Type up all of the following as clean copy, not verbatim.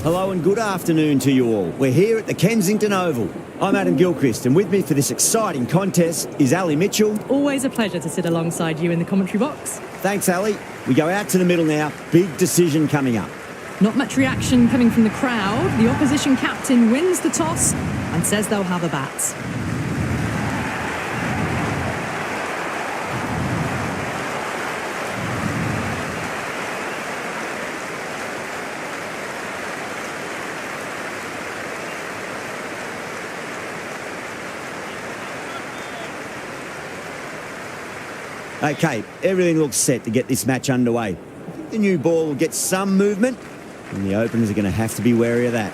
Hello and good afternoon to you all. We're here at the Kensington Oval. I'm Adam Gilchrist, and with me for this exciting contest is Ali Mitchell. Always a pleasure to sit alongside you in the commentary box. Thanks, Ali. We go out to the middle now. Big decision coming up. Not much reaction coming from the crowd. The opposition captain wins the toss and says they'll have a bat. Okay, everything looks set to get this match underway. I think the new ball will get some movement, and the openers are going to have to be wary of that.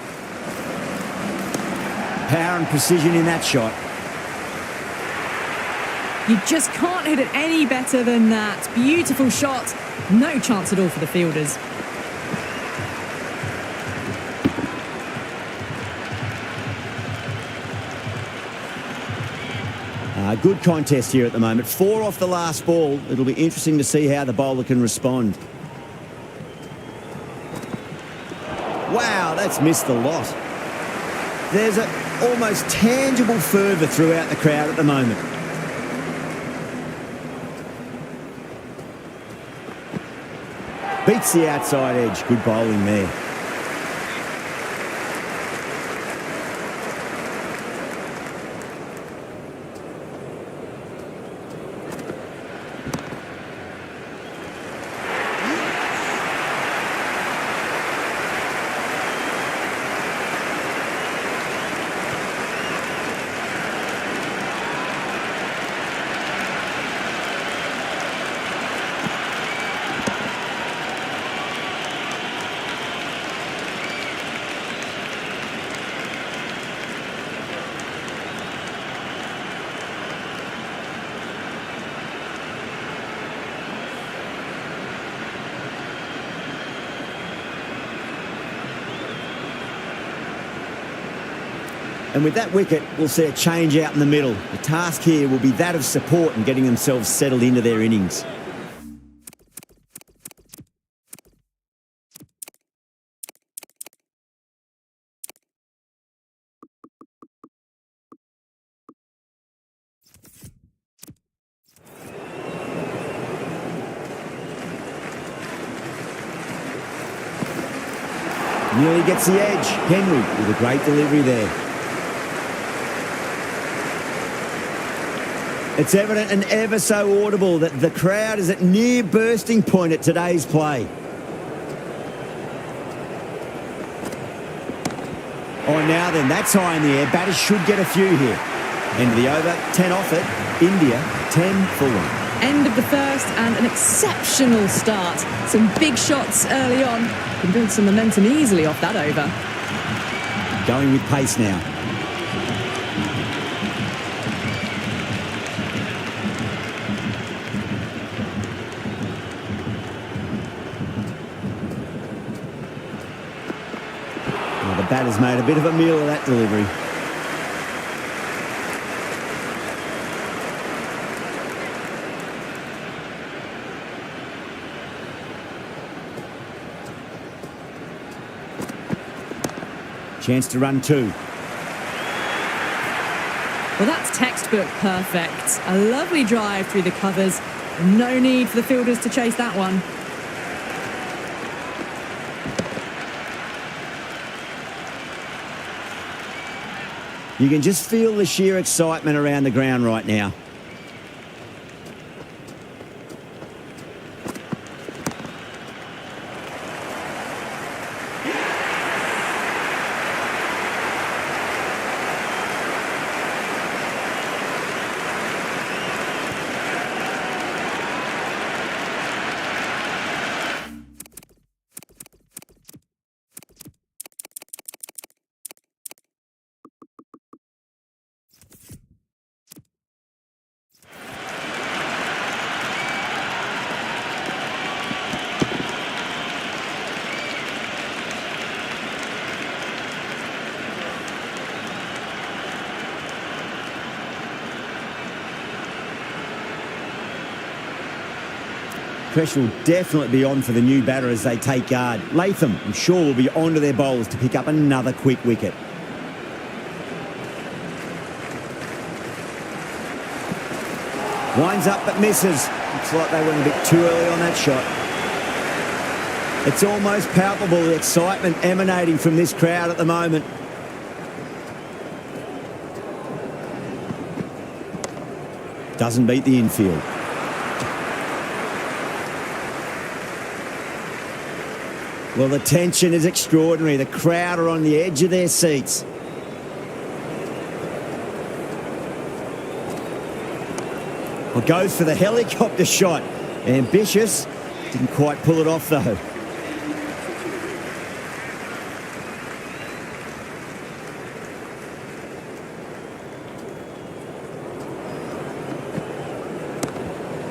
Power and precision in that shot. You just can't hit it any better than that. Beautiful shot. No chance at all for the fielders. Good contest here at the moment. 4 off the last ball. It'll be interesting to see how the bowler can respond. Wow, that's missed the lot. There's an almost tangible fervour throughout the crowd at the moment. Beats the outside edge. Good bowling there. And with that wicket, we'll see a change out in the middle. The task here will be that of support and getting themselves settled into their innings. Nearly gets the edge. Henry with a great delivery there. It's evident and ever so audible that the crowd is at near bursting point at today's play. Oh, now then, that's high in the air. Batters should get a few here. End of the over, 10 off it. India, 10 for 1. End of the first and an exceptional start. Some big shots early on. Can build some momentum easily off that over. Going with pace now. The batter's made a bit of a meal of that delivery. Chance to run 2. Well, that's textbook perfect. A lovely drive through the covers. No need for the fielders to chase that one. You can just feel the sheer excitement around the ground right now. Pressure will definitely be on for the new batter as they take guard. Latham, I'm sure, will be onto their bowlers to pick up another quick wicket. Winds up but misses. Looks like they went a bit too early on that shot. It's almost palpable, the excitement emanating from this crowd at the moment. Doesn't beat the infield. Well, the tension is extraordinary. The crowd are on the edge of their seats. Well, goes for the helicopter shot. Ambitious. Didn't quite pull it off, though.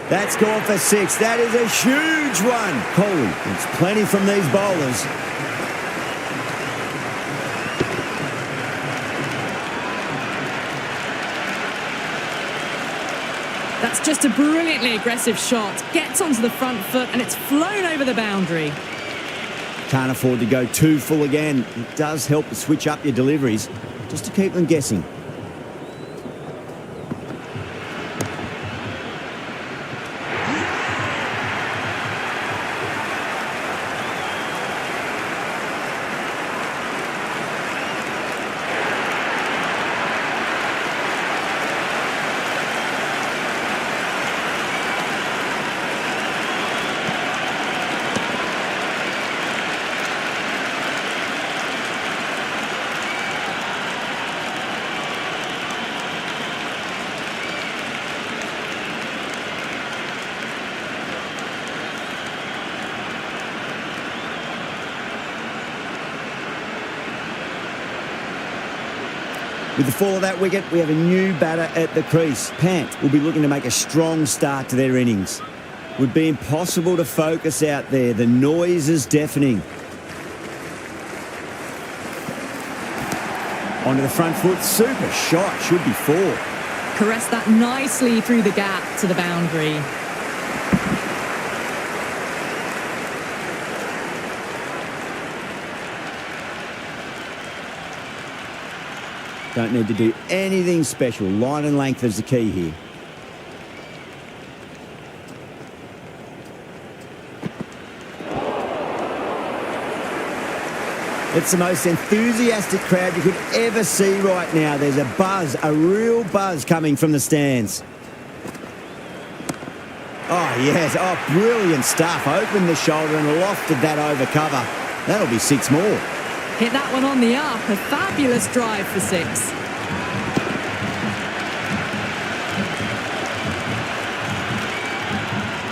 That's gone for 6. That is a huge one. Coley gets plenty from these bowlers. That's just a brilliantly aggressive shot. Gets onto the front foot and it's flown over the boundary. Can't afford to go too full again. It does help to switch up your deliveries just to keep them guessing. With the fall of that wicket, we have a new batter at the crease. Pant will be looking to make a strong start to their innings. Would be impossible to focus out there. The noise is deafening. Onto the front foot. Super shot. Should be 4. Caressed that nicely through the gap to the boundary. Don't need to do anything special. Line and length is the key here. It's the most enthusiastic crowd you could ever see right now. There's a buzz, a real buzz coming from the stands. Oh, yes. Oh, brilliant stuff. Opened the shoulder and lofted that over cover. That'll be 6 more. Hit that one on the up. A fabulous drive for 6.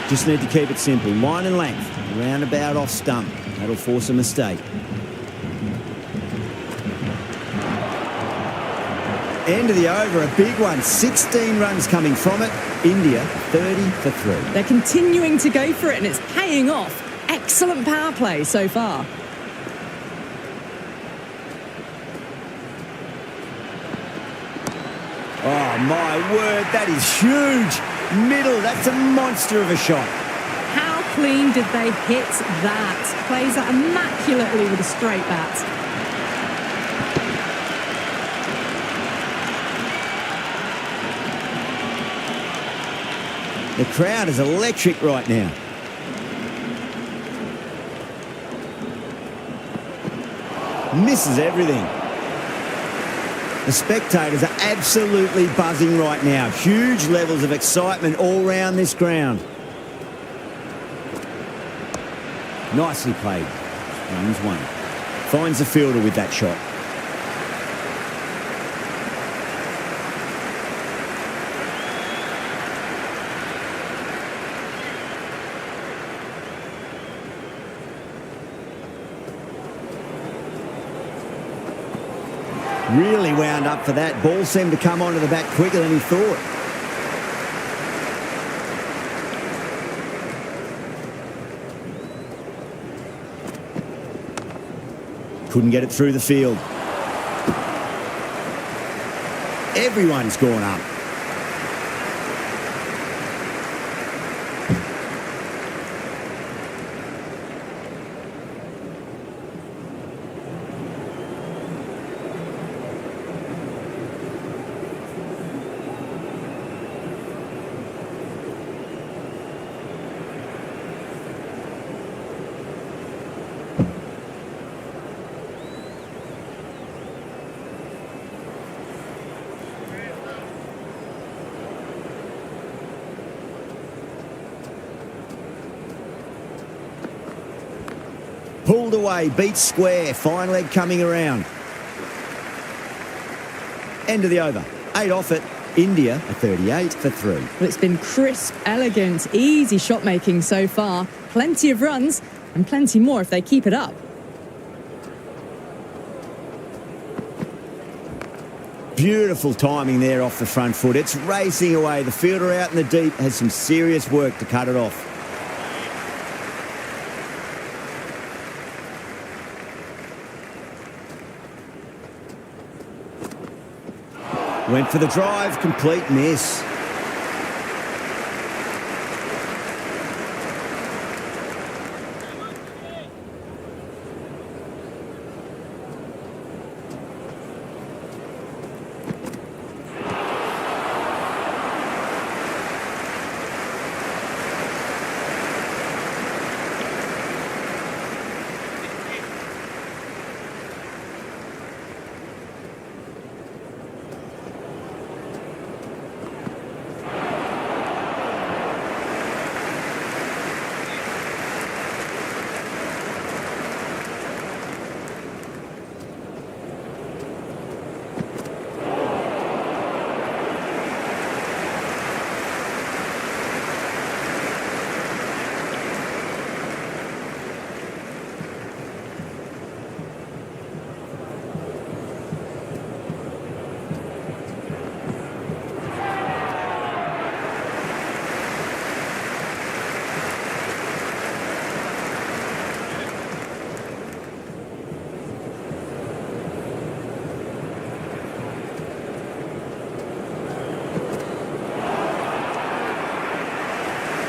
Just need to keep it simple. Line and length. Roundabout off stump. That'll force a mistake. End of the over, a big one. 16 runs coming from it. India, 30 for 3. They're continuing to go for it and it's paying off. Excellent power play so far. Oh, my word, that is huge. Middle, that's a monster of a shot. How clean did they hit that? Plays that immaculately with a straight bat. The crowd is electric right now. Misses everything. The spectators are absolutely buzzing right now. Huge levels of excitement all round this ground. Nicely played. Runs 1. Finds the fielder with that shot. Really wound up for that. Ball seemed to come onto the bat quicker than he thought. Couldn't get it through the field. Everyone's gone up. 1 Pulled away, beat square, fine leg coming around. End of the over. 8 off it. India a 38 for 3. Well, it's been crisp, elegant, easy shot making so far. Plenty of runs and plenty more if they keep it up. Beautiful timing there off the front foot. It's racing away. The fielder out in the deep has some serious work to cut it off. Went for the drive, complete miss.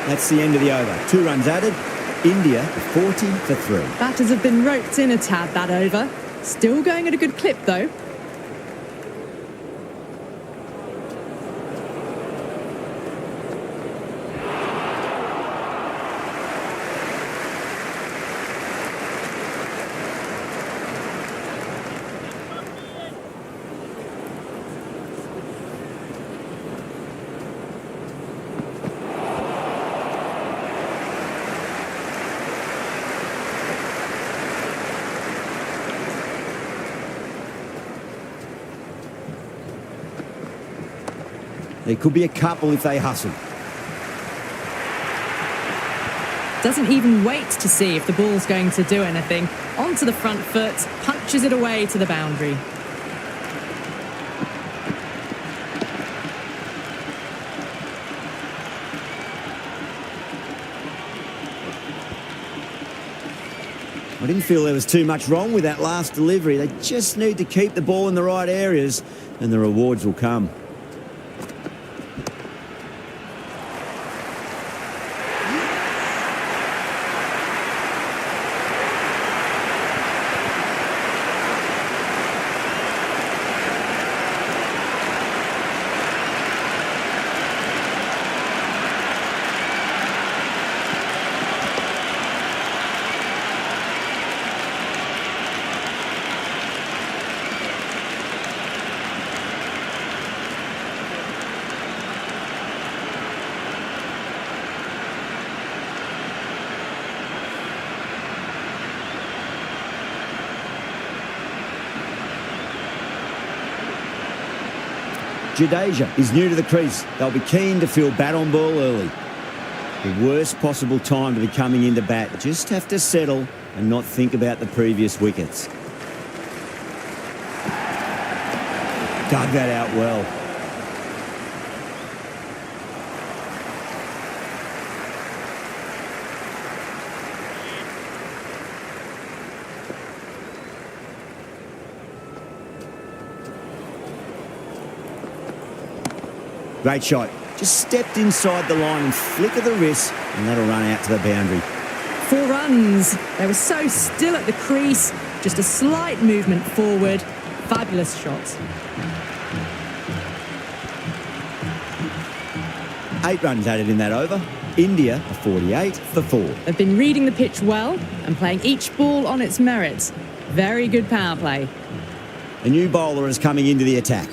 That's the end of the over. 2 runs added. India 40 for 3. Batters have been roped in a tad that over. Still going at a good clip though. There could be a couple if they hustle. Doesn't even wait to see if the ball's going to do anything. Onto the front foot, punches it away to the boundary. I didn't feel there was too much wrong with that last delivery. They just need to keep the ball in the right areas and the rewards will come. Jadeja is new to the crease. They'll be keen to feel bat on ball early. The worst possible time to be coming into bat. Just have to settle and not think about the previous wickets. Dug that out well. Great shot. Just stepped inside the line and flick of the wrist, and that'll run out to the boundary. 4 runs. They were so still at the crease. Just a slight movement forward. Fabulous shot. 8 runs added in that over. India a 48 for 4. They've been reading the pitch well and playing each ball on its merits. Very good power play. A new bowler is coming into the attack.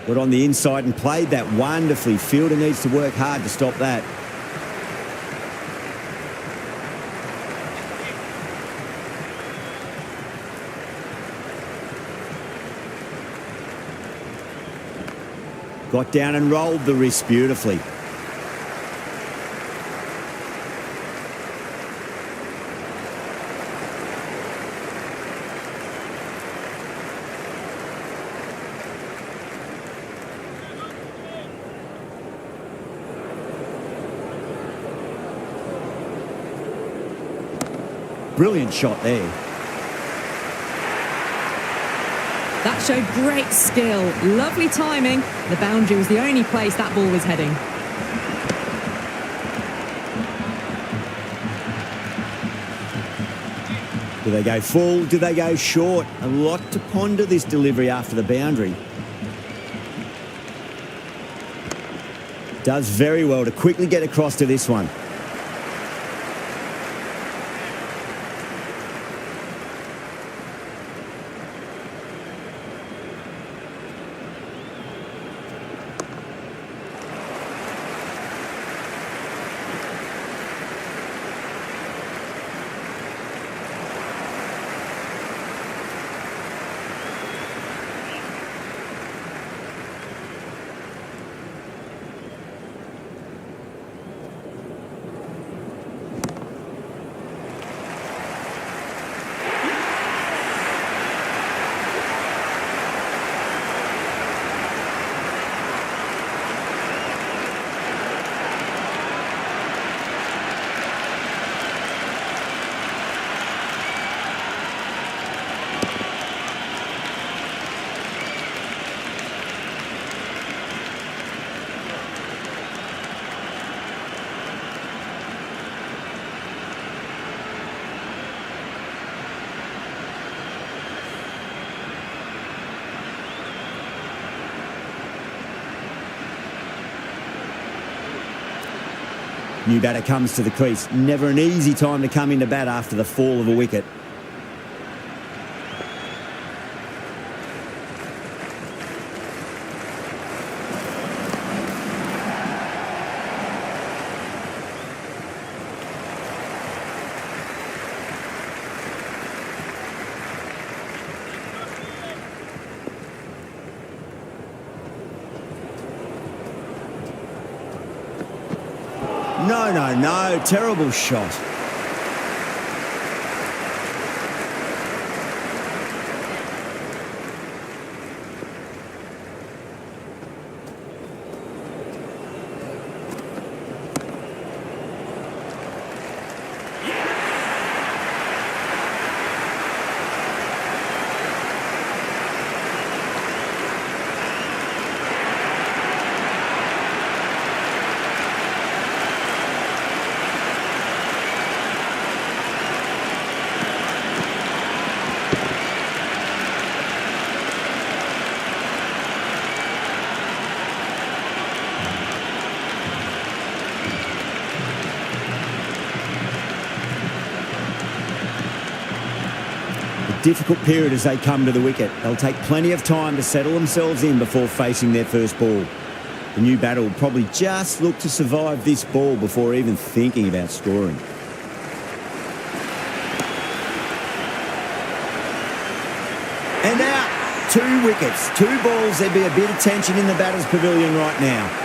Got on the inside and played that wonderfully. Fielder needs to work hard to stop that. Got down and rolled the wrist beautifully. Brilliant shot there. That showed great skill. Lovely timing. The boundary was the only place that ball was heading. Do they go full? Do they go short? A lot to ponder this delivery after the boundary. Does very well to quickly get across to this one. New batter comes to the crease. Never an easy time to come into bat after the fall of a wicket. No. Terrible shot. Difficult period as they come to the wicket. They'll take plenty of time to settle themselves in before facing their first ball. The new batter will probably just look to survive this ball before even thinking about scoring. And out. 2 wickets, 2 balls. There'd be a bit of tension in the batter's pavilion right now.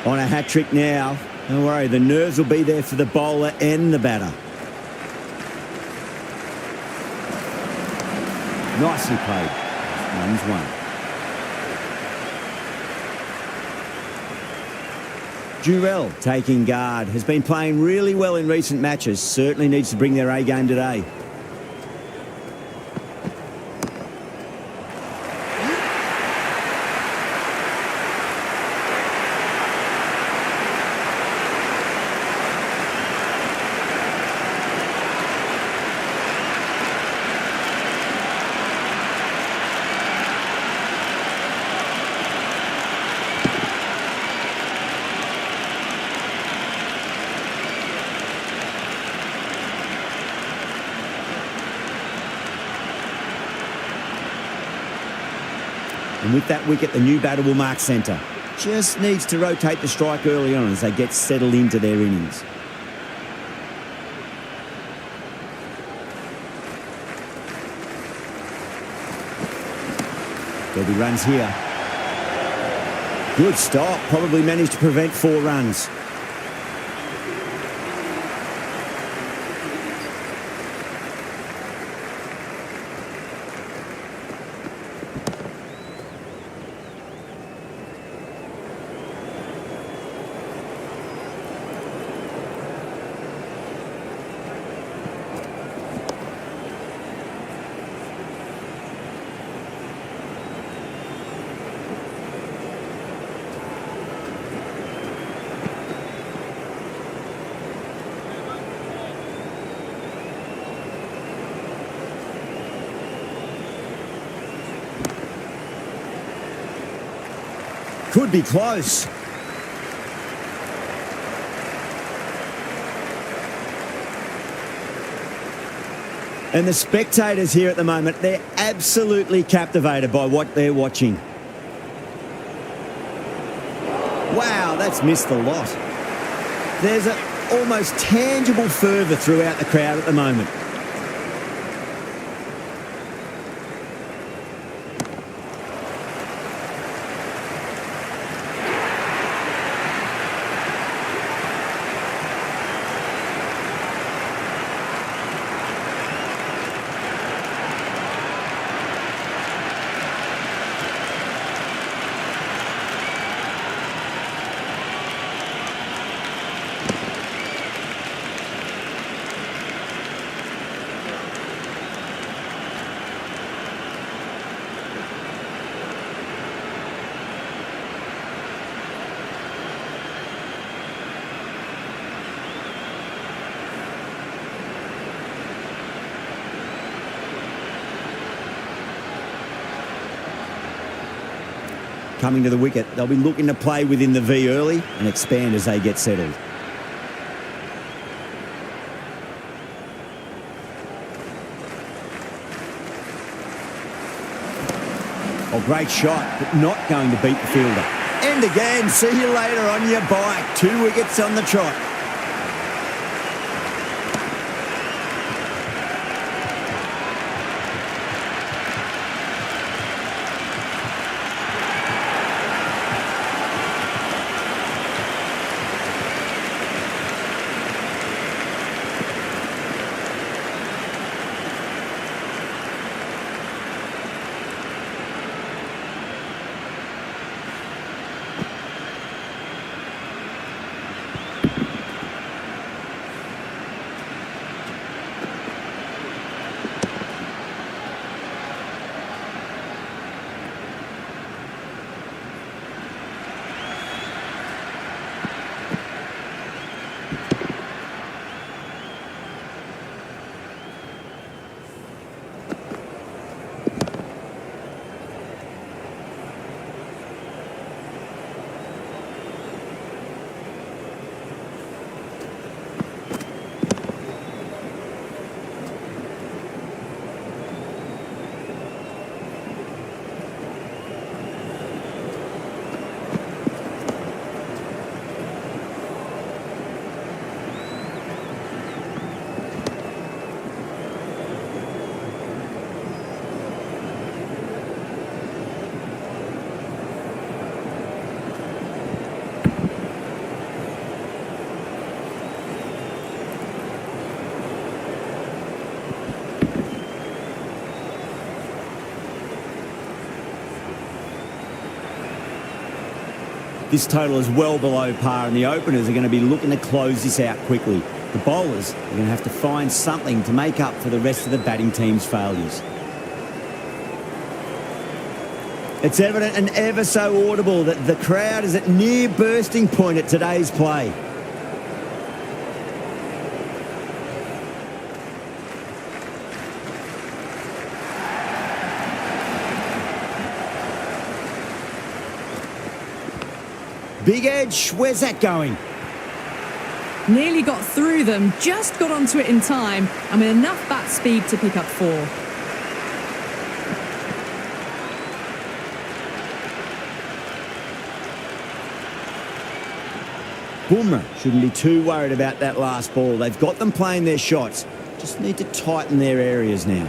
On a hat-trick now. Don't worry, the nerves will be there for the bowler and the batter. Nicely played. Runs one. Durrell taking guard. Has been playing really well in recent matches. Certainly needs to bring their A game today. And with that wicket, the new batter will mark centre. Just needs to rotate the strike early on as they get settled into their innings. There'll be runs here. Good stop. Probably managed to prevent 4 runs. Could be close. And the spectators here at the moment, they're absolutely captivated by what they're watching. Wow, that's missed the lot. There's an almost tangible fervour throughout the crowd at the moment. Coming to the wicket, they'll be looking to play within the V early and expand as they get settled. Oh, great shot, but not going to beat the fielder. And again, see you later on your bike. 2 wickets on the trot. This total is well below par, and the openers are going to be looking to close this out quickly. The bowlers are going to have to find something to make up for the rest of the batting team's failures. It's evident and ever so audible that the crowd is at near bursting point at today's play. Big edge, where's that going? Nearly got through them, just got onto it in time, and with enough bat speed to pick up 4. Boomer shouldn't be too worried about that last ball. They've got them playing their shots. Just need to tighten their areas now.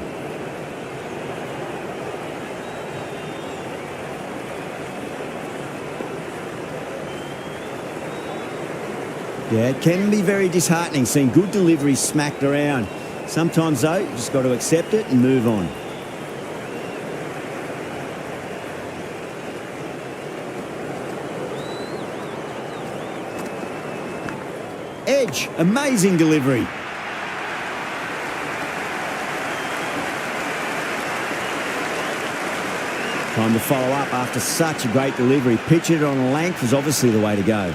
Yeah, it can be very disheartening seeing good deliveries smacked around. Sometimes, though, you just got to accept it and move on. Edge, amazing delivery. Time to follow up after such a great delivery. Pitch it on length is obviously the way to go.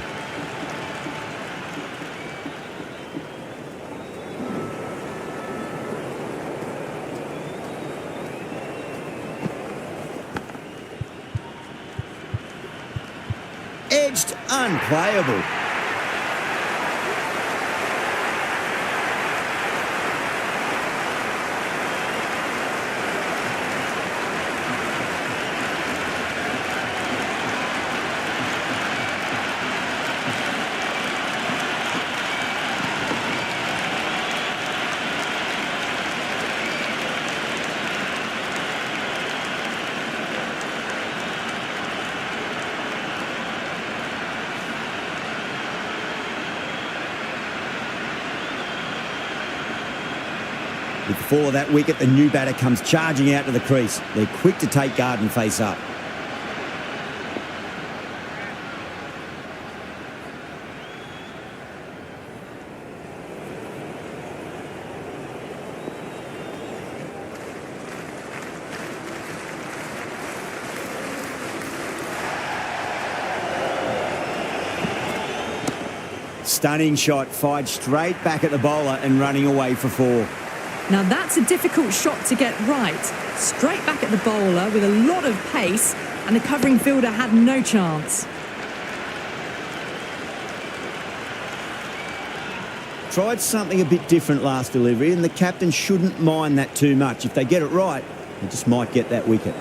Edged, unplayable. With the fall of that wicket, the new batter comes charging out to the crease. They're quick to take guard and face up. Stunning shot, fired straight back at the bowler and running away for 4. Now that's a difficult shot to get right. Straight back at the bowler with a lot of pace, and the covering fielder had no chance. Tried something a bit different last delivery, and the captain shouldn't mind that too much. If they get it right, they just might get that wicket.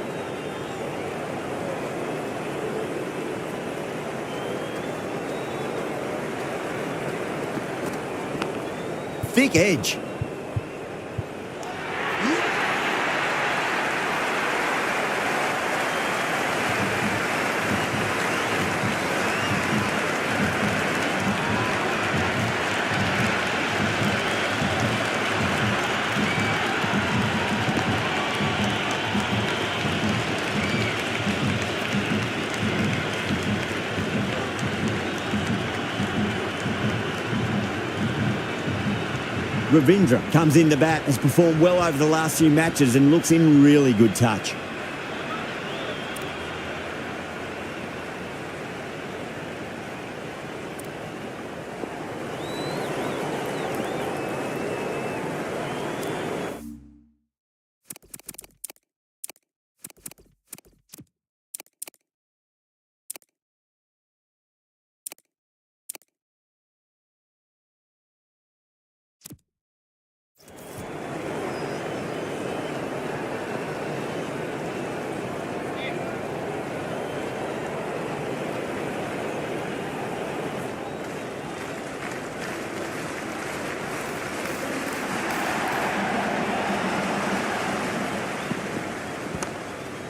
Thick edge. Ravindra comes in to bat, has performed well over the last few matches and looks in really good touch.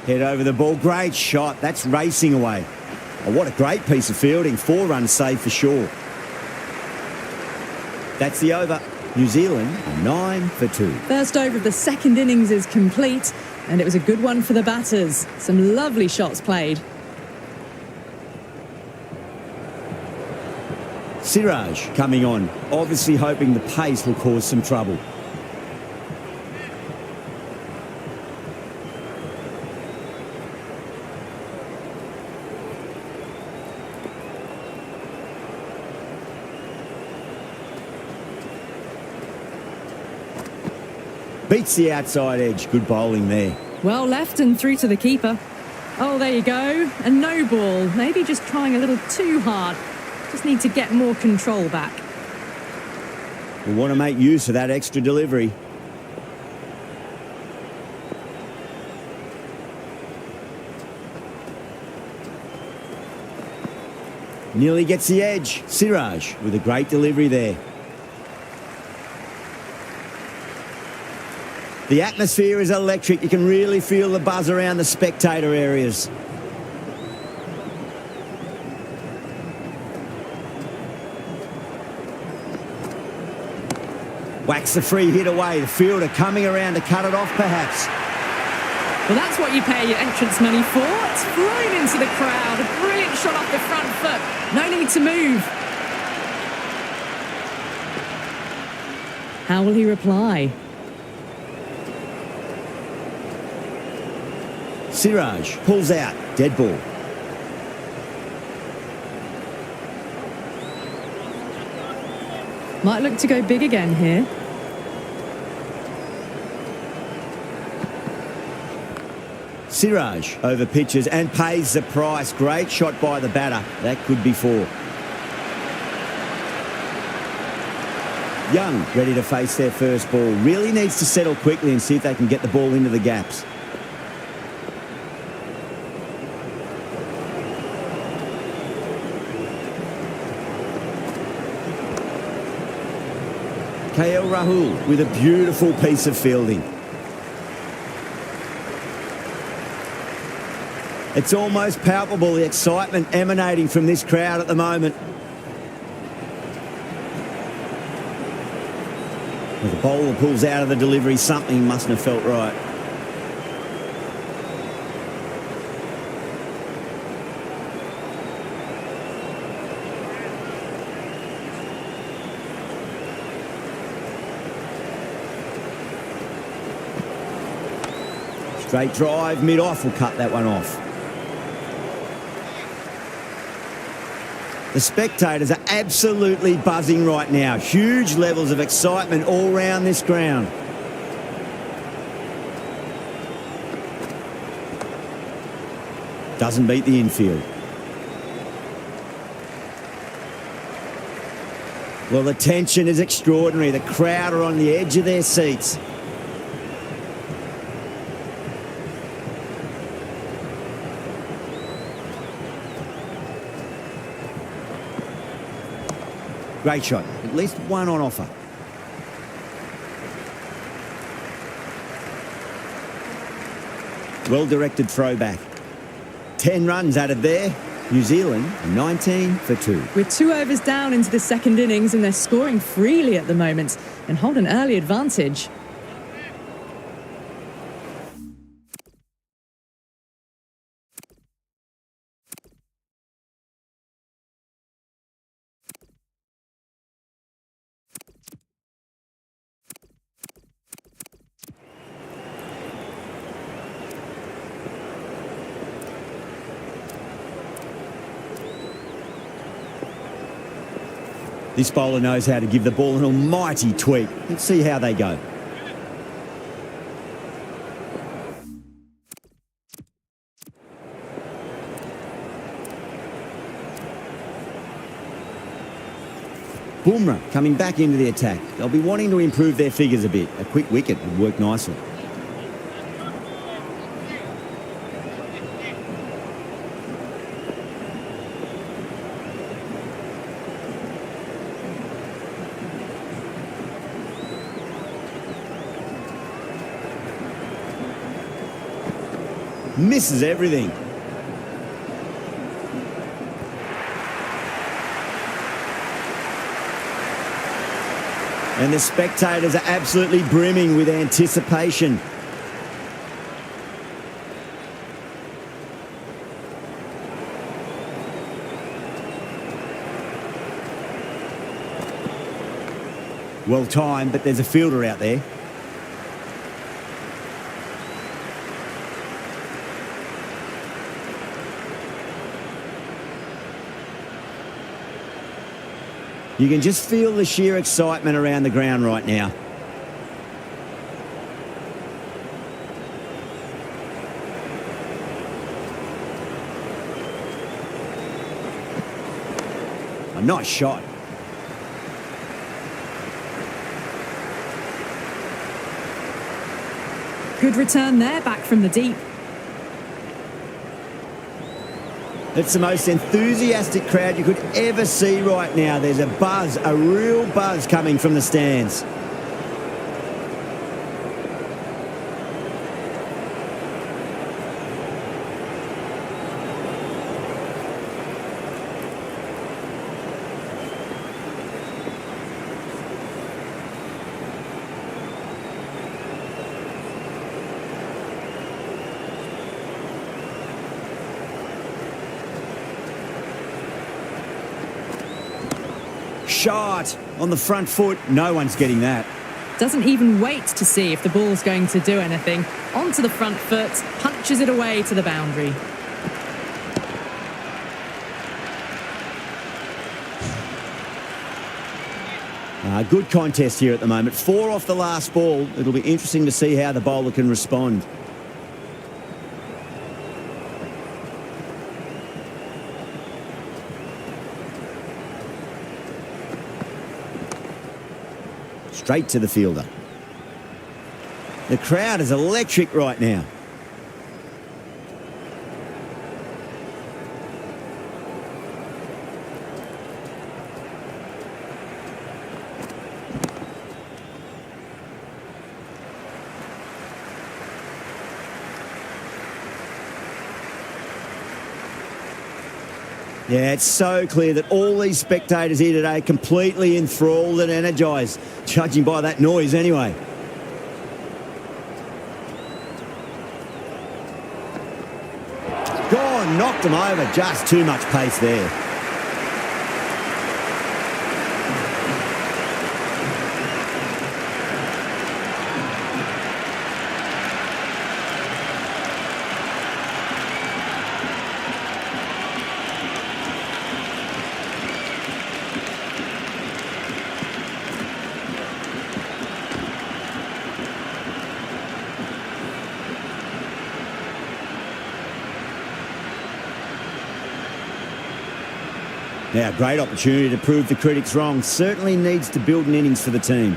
Head over the ball. Great shot. That's racing away. Oh, what a great piece of fielding. 4 runs saved for sure. That's the over. New Zealand are 9 for 2. First over of the second innings is complete, and it was a good one for the batters. Some lovely shots played. Siraj coming on, obviously hoping the pace will cause some trouble. Beats the outside edge. Good bowling there. Well left and through to the keeper. Oh, there you go. A no ball. Maybe just trying a little too hard. Just need to get more control back. We want to make use of that extra delivery. Nearly gets the edge. Siraj with a great delivery there. The atmosphere is electric. You can really feel the buzz around the spectator areas. Whacks the free hit away. The fielder coming around to cut it off, perhaps. Well, that's what you pay your entrance money for. It's flown into the crowd. A brilliant shot off the front foot. No need to move. How will he reply? Siraj pulls out. Dead ball. Might look to go big again here. Siraj over pitches and pays the price. Great shot by the batter. That could be four. Young ready to face their first ball. Really needs to settle quickly and see if they can get the ball into the gaps. KL Rahul with a beautiful piece of fielding. It's almost palpable, the excitement emanating from this crowd at the moment. Well, the bowler pulls out of the delivery. Something mustn't have felt right. Straight drive, mid-off will cut that one off. The spectators are absolutely buzzing right now. Huge levels of excitement all round this ground. Doesn't beat the infield. Well, the tension is extraordinary. The crowd are on the edge of their seats. Great shot. At least one on offer. Well-directed throwback. 10 runs added there. New Zealand 19 for 2. We're 2 overs down into the second innings and they're scoring freely at the moment and hold an early advantage. This bowler knows how to give the ball an almighty tweak. Let's see how they go. Bumrah coming back into the attack. They'll be wanting to improve their figures a bit. A quick wicket would work nicely. Misses everything. And the spectators are absolutely brimming with anticipation. Well timed, but there's a fielder out there. You can just feel the sheer excitement around the ground right now. A nice shot. Good return there, back from the deep. It's the most enthusiastic crowd you could ever see right now. There's a buzz, a real buzz coming from the stands. Shot on the front foot. No one's getting that. Doesn't even wait to see if the ball's going to do anything. Onto the front foot, punches it away to the boundary. Good contest here at the moment. 4 off the last ball. It'll be interesting to see how the bowler can respond. Straight to the fielder. The crowd is electric right now. Yeah, it's so clear that all these spectators here today are completely enthralled and energised, judging by that noise anyway. Gone, knocked them over, just too much pace there. Now, great opportunity to prove the critics wrong. Certainly needs to build an innings for the team.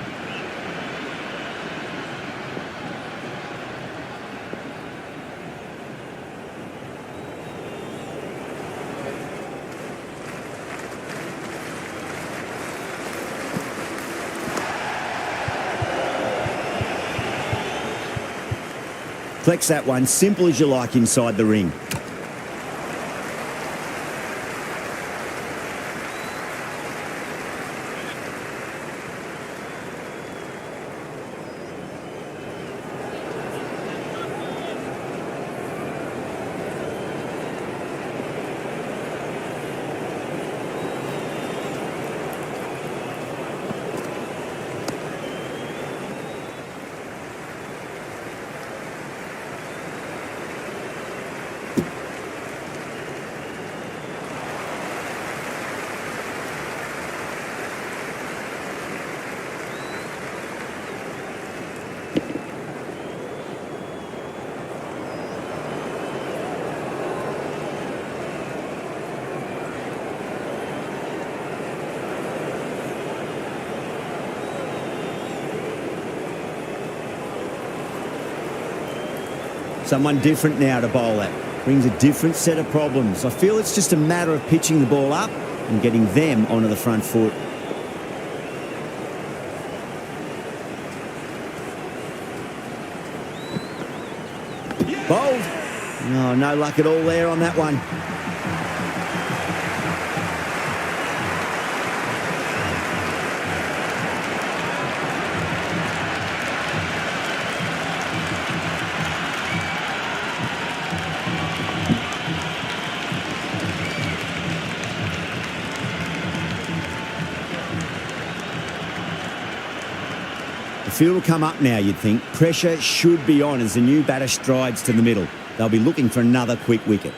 Flex that one, simple as you like inside the ring. Someone different now to bowl at. Brings a different set of problems. I feel it's just a matter of pitching the ball up and getting them onto the front foot. Bowled. Oh, no luck at all there on that one. The field will come up now, you'd think. Pressure should be on as the new batter strides to the middle. They'll be looking for another quick wicket.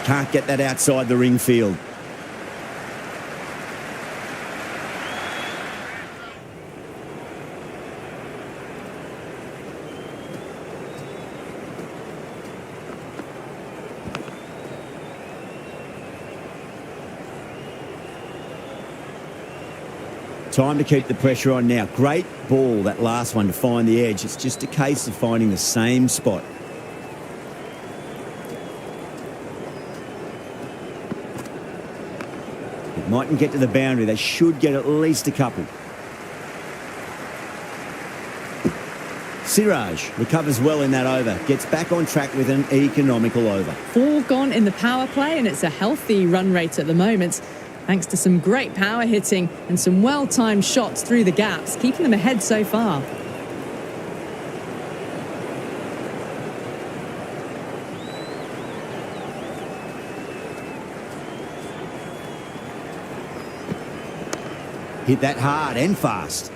Can't get that outside the ring field. Time to keep the pressure on now. Great ball, that last one, to find the edge. It's just a case of finding the same spot. It mightn't get to the boundary. They should get at least a couple. Siraj recovers well in that over. Gets back on track with an economical over. 4 gone in the power play, and it's a healthy run rate at the moment, thanks to some great power hitting and some well-timed shots through the gaps, keeping them ahead so far. Hit that hard and fast.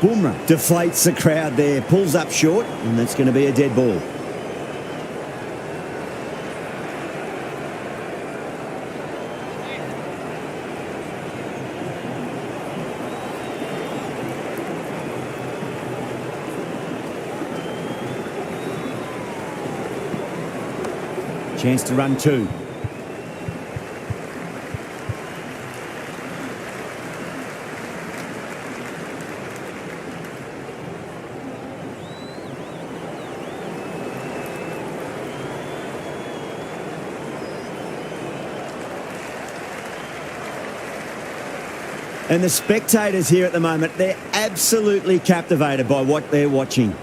Bumrah deflates the crowd there, pulls up short, and that's going to be a dead ball. Chance to run 2. And the spectators here at the moment, they're absolutely captivated by what they're watching.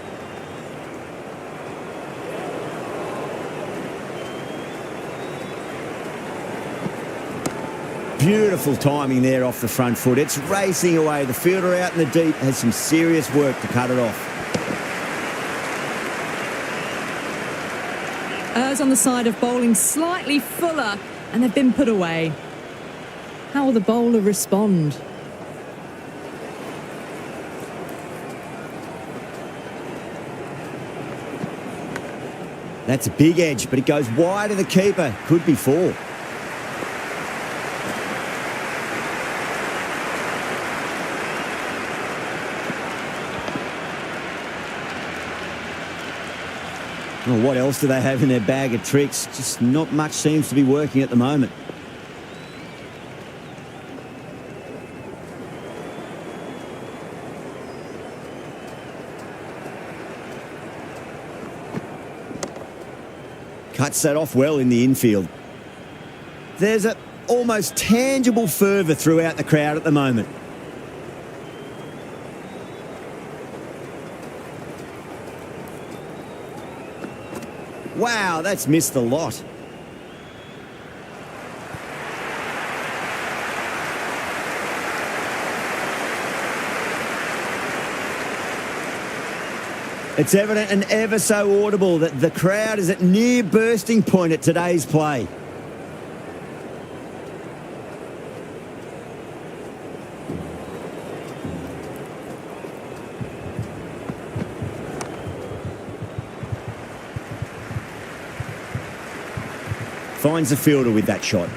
Beautiful timing there off the front foot. It's racing away. The fielder out in the deep has some serious work to cut it off. Errs on the side of bowling slightly fuller, and they've been put away. How will the bowler respond? That's a big edge, but it goes wide of the keeper. Could be 4. Well, what else do they have in their bag of tricks? Just not much seems to be working at the moment. Cuts that off well in the infield. There's an almost tangible fervour throughout the crowd at the moment. Wow, that's missed the lot. It's evident and ever so audible that the crowd is at near bursting point at today's play. Finds the fielder with that shot.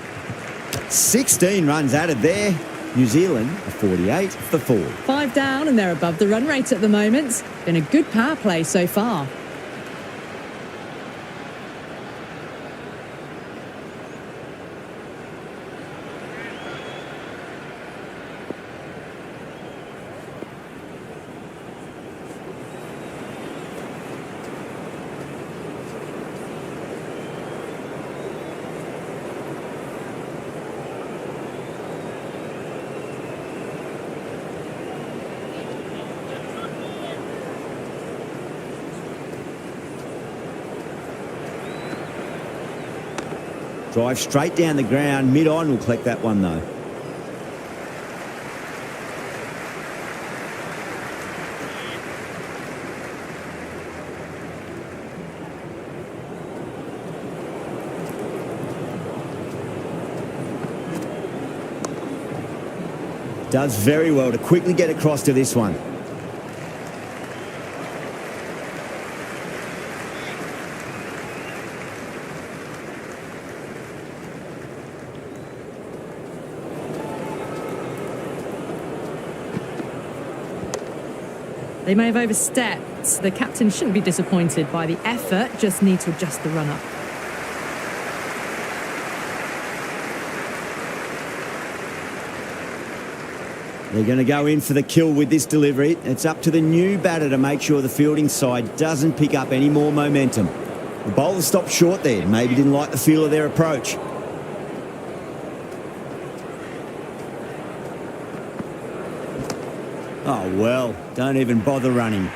16 runs added there. New Zealand are 48 for 4. 5 down, and they're above the run rate at the moment. Been a good power play so far. Drive straight down the ground, mid-on, will collect that one though. Does very well to quickly get across to this one. They may have overstepped. The captain shouldn't be disappointed by the effort, just need to adjust the run-up. They're going to go in for the kill with this delivery. It's up to the new batter to make sure the fielding side doesn't pick up any more momentum. The bowler stopped short there. Maybe didn't like the feel of their approach. Oh, well, don't even bother running.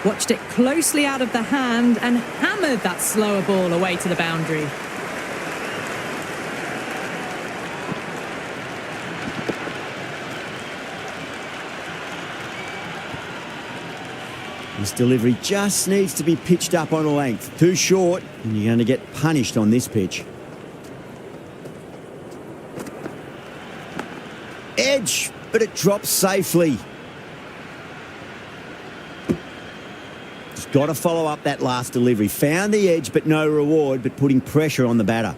Watched it closely out of the hand and hammered that slower ball away to the boundary. This delivery just needs to be pitched up on a length. Too short, and you're going to get punished on this pitch. Edge, but it drops safely. Just got to follow up that last delivery. Found the edge, but no reward, but putting pressure on the batter.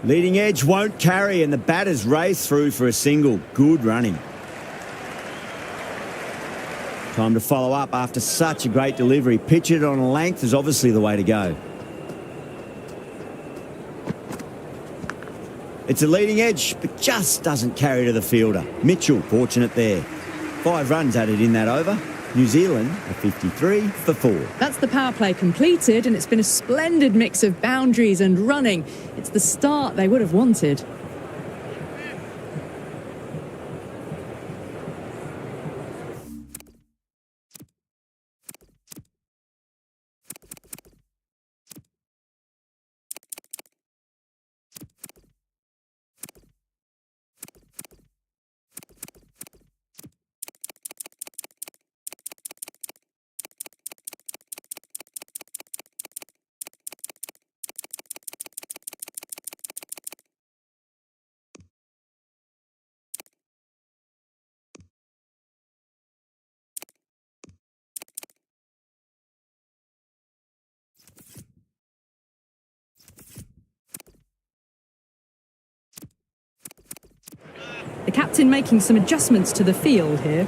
Leading edge won't carry, and the batter's race through for a single. Good running. Time to follow up after such a great delivery. Pitch it on a length is obviously the way to go. It's a leading edge, but just doesn't carry to the fielder. Mitchell, fortunate there. 5 runs added in that over. New Zealand are 53 for 4. That's the power play completed, and it's been a splendid mix of boundaries and running. It's the start they would have wanted. The captain making some adjustments to the field here.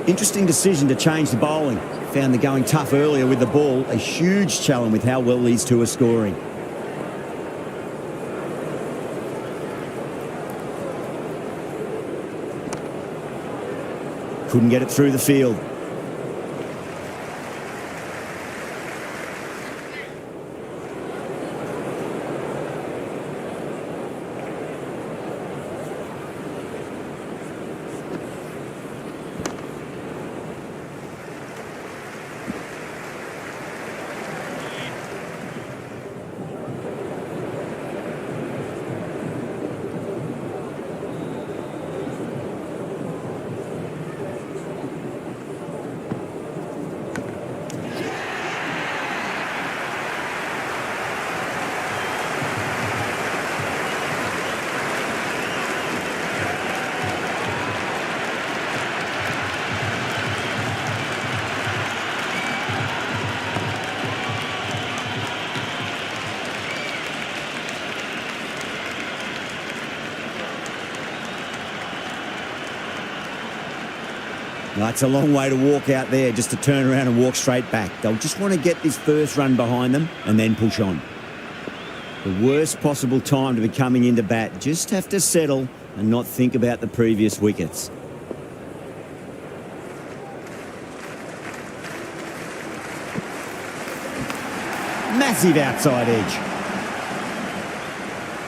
Interesting decision to change the bowling. Found the going tough earlier with the ball. A huge challenge with how well these two are scoring. Couldn't get it through the field. No, it's a long way to walk out there just to turn around and walk straight back. They'll just want to get this first run behind them and then push on. The worst possible time to be coming into bat. Just have to settle and not think about the previous wickets. Massive outside edge.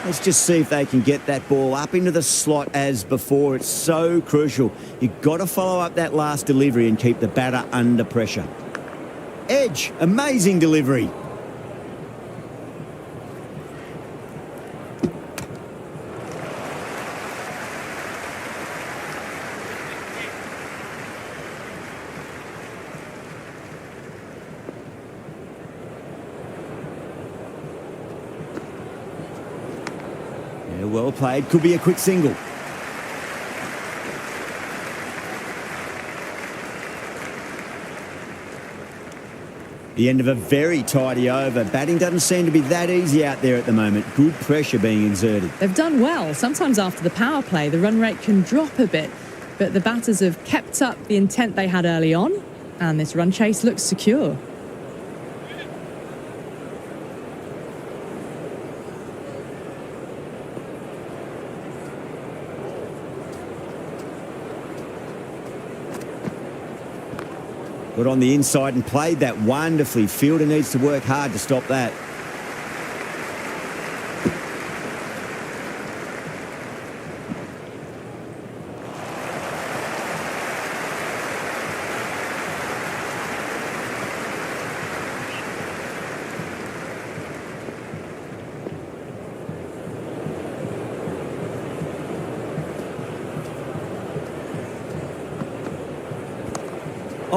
Let's just see if they can get that ball up into the slot as before. It's so crucial. You've got to follow up that last delivery and keep the batter under pressure. Edge, amazing delivery. Yeah, well played. Could be a quick single. The end of a very tidy over. Batting doesn't seem to be that easy out there at the moment. Good pressure being exerted. They've done well. Sometimes after the power play, the run rate can drop a bit, but the batters have kept up the intent they had early on, and this run chase looks secure. Got on the inside and played that wonderfully. Fielder needs to work hard to stop that.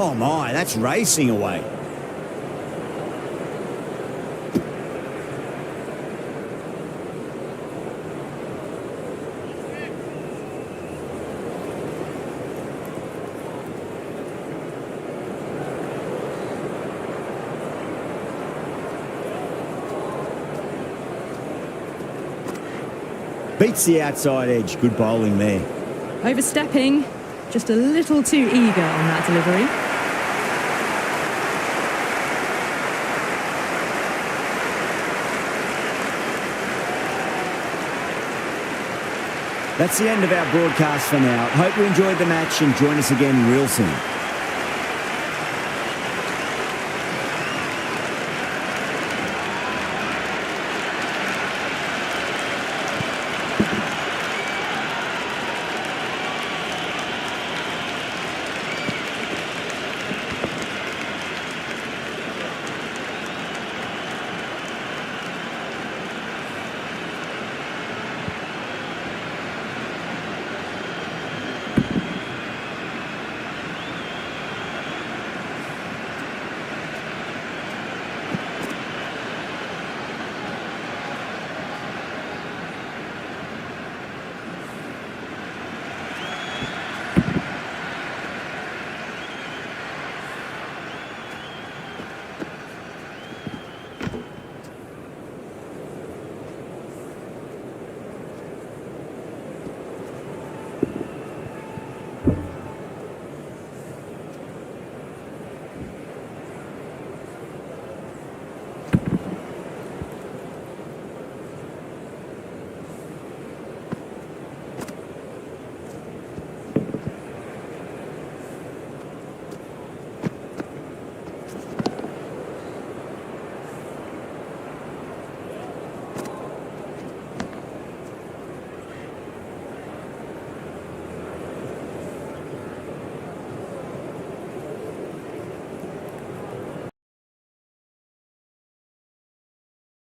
Oh my, that's racing away. Beats the outside edge. Good bowling there. Overstepping, just a little too eager on that delivery. That's the end of our broadcast for now. Hope you enjoyed the match and join us again real soon.